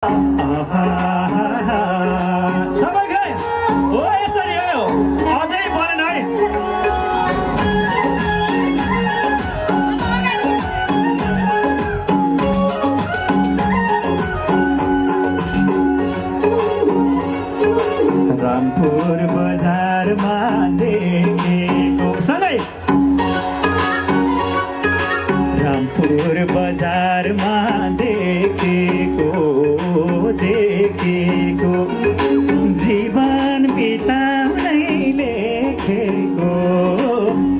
सबैलाई हो यसरी हो अझै बनेन है रामपुर बजारमा देखेको सँगै रामपुर बजारमा देखेको जीवन बिताउनै लेखेको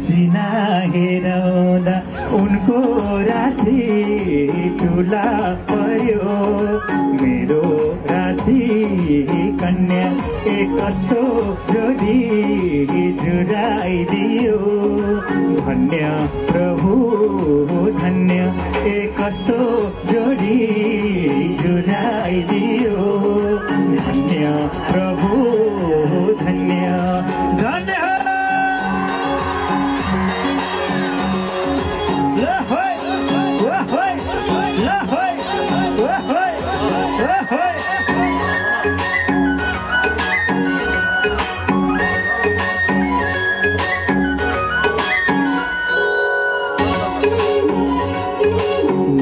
सिना हेराउँदा उनको राशि तुला पर्यो मेरो राशि कन्या एक कस्तो जोडी जुराइदियो धन्य प्रभु धन्य एक कस्तो जोडी जुराइदियो धन्य प्रभु धन्य धन्य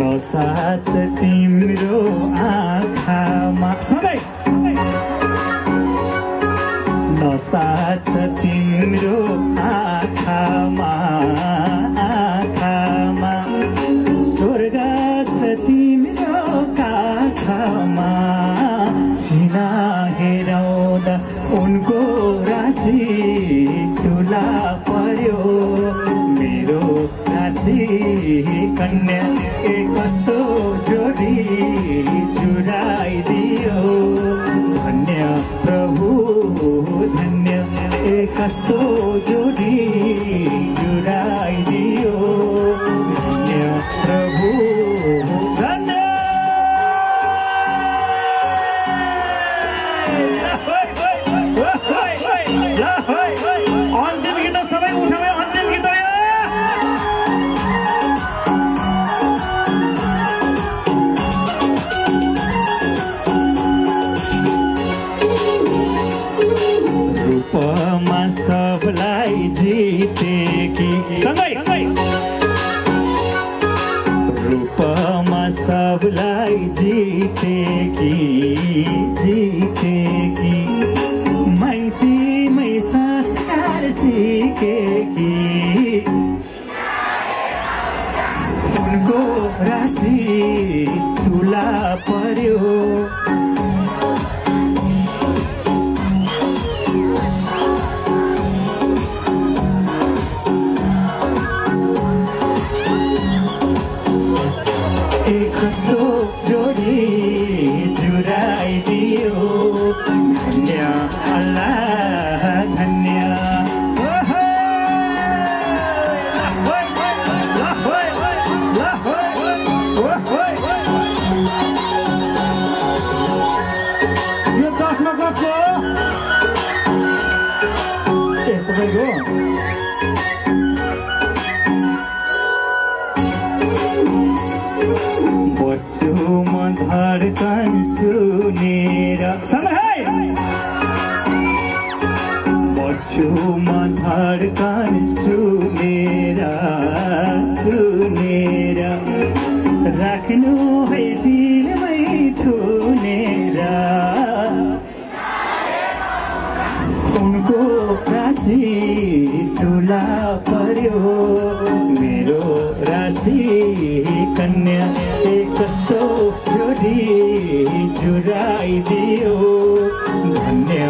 नसाच तिम्रो आँखामा सबै नसाच तिम्रो आँखामा स्वर्ग छ तिम्रो काखमा सिना हेराउँदा उनको राशि तुला पर्यो मेरो राशि कन्या एक कस्तो जोडी जुराइदियो धन्य प्रभु धन्य एक कस्तो जोडी जुराइदियो धन्य प्रभु धन्य अन्तिम गीत सबै उठाउने अन्तिम गीत रूपमा सबलाई जितेकी सँगै रूपमा सबलाई जितेकी माइतीमै संस्कार सिकेकी उनको राशि तुला पर्यो कस्तो जोडी जुराइदियो धन्य अल्लाह धन्य यो चस्मा कसको तपाईँको धडकन सुनेर सँगै बस्छु म धडकन सुनेर राख्नु है दिलमै थुनेर उनको राशि तुला पर्यो मेरो राशि कन्या एक कस्तो जोडी जुराइदियो धन्य